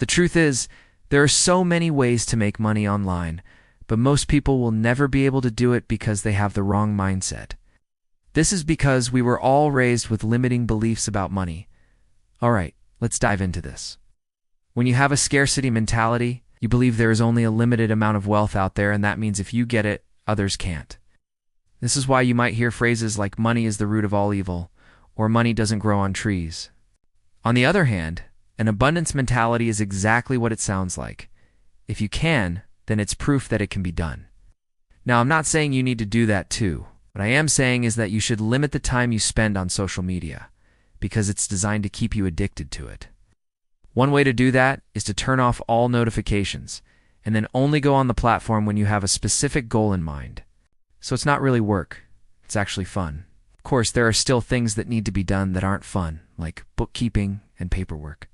The truth is, there are so many ways to make money online, but most people will never be able to do it because they have the wrong mindset. This is because we were all raised with limiting beliefs about money. All right, let's dive into this. When you have a scarcity mentality, you believe there is only a limited amount of wealth out there, and that means if you get it, others can't. This is why you might hear phrases like money is the root of all evil, or money doesn't grow on trees. On the other hand, an abundance mentality is exactly what it sounds like. If you can, then it's proof that it can be done. Now, I'm not saying you need to do that too. What I am saying is that you should limit the time you spend on social media, because it's designed to keep you addicted to it. One way to do that is to turn off all notifications, and then only go on the platform when you have a specific goal in mind. So it's not really work, it's actually fun. Of course, there are still things that need to be done that aren't fun, like bookkeeping and paperwork.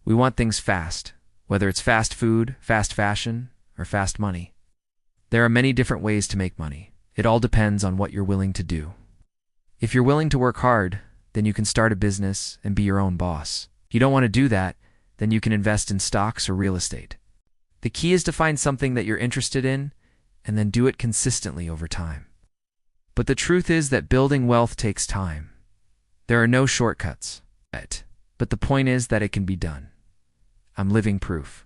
We want things fast, whether it's fast food, fast fashion, or fast money. There are many different ways to make money. It all depends on what you're willing to do. If you're willing to work hard, then you can start a business and be your own boss. If you don't want to do that, then you can invest in stocks or real estate. The key is to find something that you're interested in and then do it consistently over time. But the truth is that building wealth takes time. There are no shortcuts. But the point is that it can be done. I'm living proof.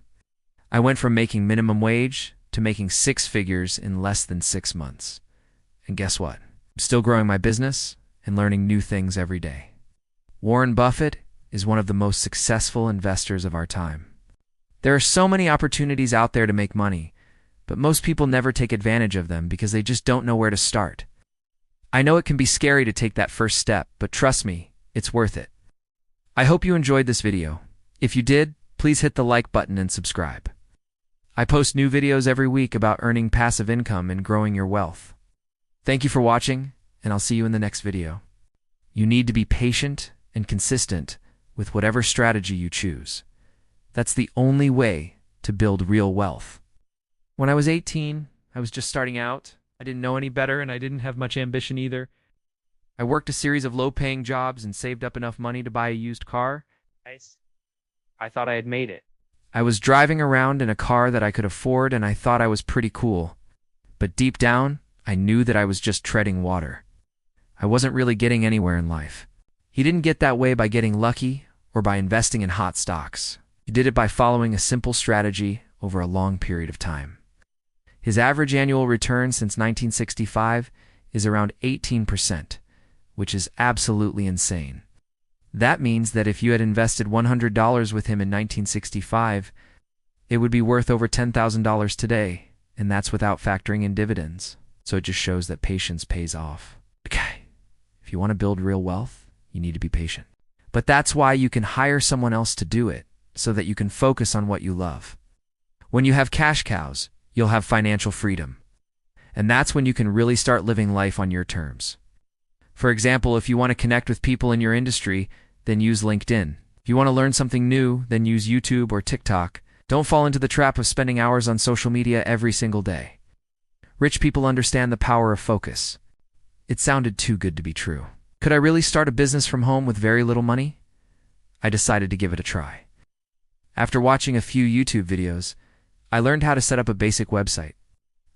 I went from making minimum wage to making six figures in less than 6 months. And guess what? I'm still growing my business and learning new things every day. Warren Buffett is one of the most successful investors of our time. There are so many opportunities out there to make money, but most people never take advantage of them because they just don't know where to start. I know it can be scary to take that first step, but trust me, it's worth it. I hope you enjoyed this video. If you did, please hit the like button and subscribe. I post new videos every week about earning passive income and growing your wealth. Thank you for watching, and I'll see you in the next video. You need to be patient and consistent with whatever strategy you choose. That's the only way to build real wealth. When I was 18, I was just starting out. I didn't know any better, and I didn't have much ambition either. I worked a series of low-paying jobs and saved up enough money to buy a used car. I thought I had made it. I was driving around in a car that I could afford, and I thought I was pretty cool. But deep down, I knew that I was just treading water. I wasn't really getting anywhere in life. He didn't get that way by getting lucky or by investing in hot stocks. He did it by following a simple strategy over a long period of time. His average annual return since 1965 is around 18%, which is absolutely insane. That means that if you had invested $100 with him in 1965, it would be worth over $10,000 today, and that's without factoring in dividends. So it just shows that patience pays off. Okay, if you want to build real wealth, you need to be patient. But that's why you can hire someone else to do it, so that you can focus on what you love. When you have cash cows, you'll have financial freedom. And that's when you can really start living life on your terms. For example, if you want to connect with people in your industry, then use LinkedIn. If you want to learn something new, then use YouTube or TikTok. Don't fall into the trap of spending hours on social media every single day. Rich people understand the power of focus. It sounded too good to be true. Could I really start a business from home with very little money? I decided to give it a try. After watching a few YouTube videos, I learned how to set up a basic website.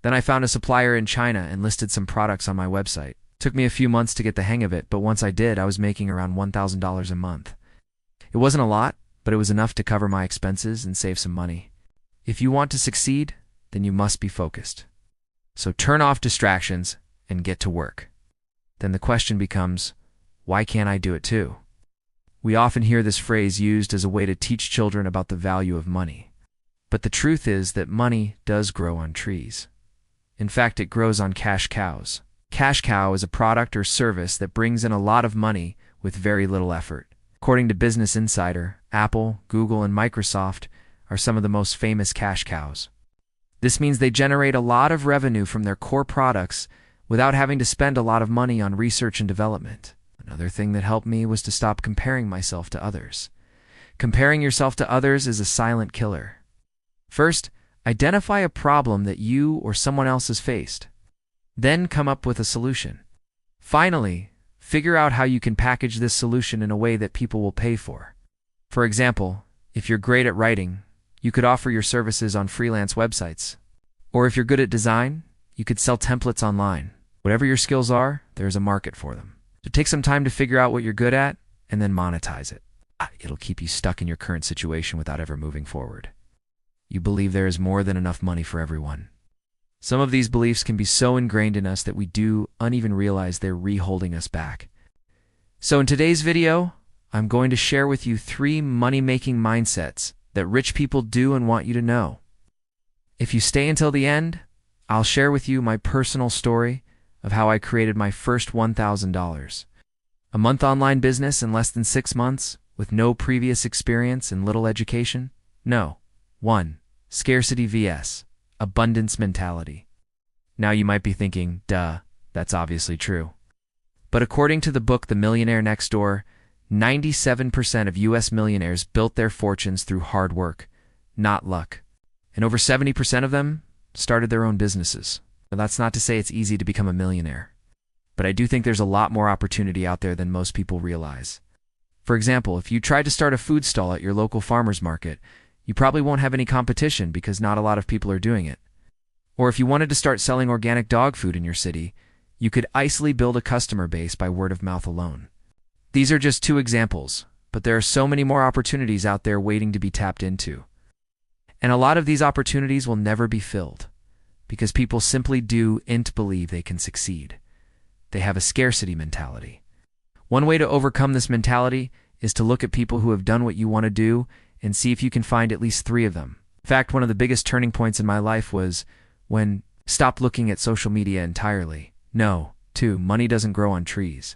Then I found a supplier in China and listed some products on my website. Took me a few months to get the hang of it, but once I did, I was making around $1,000 a month. It wasn't a lot, but it was enough to cover my expenses and save some money. If you want to succeed, then you must be focused. So turn off distractions and get to work. Then the question becomes, why can't I do it too? We often hear this phrase used as a way to teach children about the value of money. But the truth is that money does grow on trees. In fact, it grows on cash cows. Cash cow is a product or service that brings in a lot of money with very little effort. According to Business Insider, Apple, Google, and Microsoft are some of the most famous cash cows. This means they generate a lot of revenue from their core products without having to spend a lot of money on research and development. Another thing that helped me was to stop comparing myself to others. Comparing yourself to others is a silent killer. First, identify a problem that you or someone else has faced. Then come up with a solution. Finally, figure out how you can package this solution in a way that people will pay for. For example, if you're great at writing, You could offer your services on freelance websites. Or if you're good at design, you could sell templates online. Whatever your skills are, there's a market for them. So take some time to figure out what you're good at and then monetize it. It'll keep you stuck in your current situation without ever moving forward. You believe there is more than enough money for everyone. Some of these beliefs can be so ingrained in us that we do uneven realize they're re-holding us back. So in today's video, I'm going to share with you 3 money-making mindsets that rich people do and want you to know. If you stay until the end, I'll share with you my personal story of how I created my first $1,000. A month online business in less than 6 months with no previous experience and little education? No. 1. Scarcity vs. abundance mentality. Now you might be thinking, duh, that's obviously true. But according to the book The Millionaire Next Door, 97% of U.S. millionaires built their fortunes through hard work, not luck. And over 70% of them started their own businesses. Now, that's not to say it's easy to become a millionaire, but I do think there's a lot more opportunity out there than most people realize. For example, if you tried to start a food stall at your local farmer's market, you probably won't have any competition because not a lot of people are doing it. Or if you wanted to start selling organic dog food in your city, you could easily build a customer base by word of mouth alone. These are just 2 examples, but there are so many more opportunities out there waiting to be tapped into. And a lot of these opportunities will never be filled because people simply don't believe they can succeed. They have a scarcity mentality. One way to overcome this mentality is to look at people who have done what you want to do and see if you can find at least 3 of them. In fact, one of the biggest turning points in my life was when I stopped looking at social media entirely. No. 2. Money doesn't grow on trees.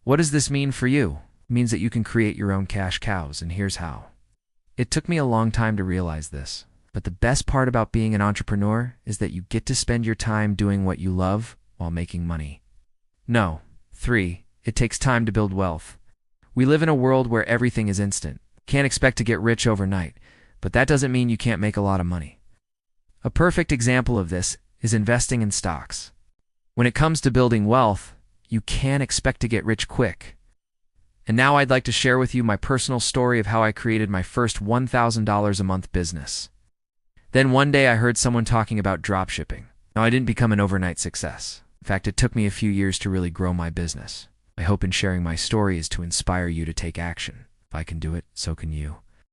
What does this mean for you? It means that you can create your own cash cows, and here's how. It took me a long time to realize this, but the best part about being an entrepreneur is that you get to spend your time doing what you love while making money. No. 3. It takes time to build wealth. We live in a world where everything is instant. Can't expect to get rich overnight, but that doesn't mean you can't make a lot of money. A perfect example of this is investing in stocks. When it comes to building wealth, you can't expect to get rich quick. And now I'd like to share with you my personal story of how I created my first $1,000 a month business. Then one day I heard someone talking about dropshipping. Now I didn't become an overnight success. In fact, it took me a few years to really grow my business. My hope in sharing my story is to inspire you to take action. If I can do it, so can you.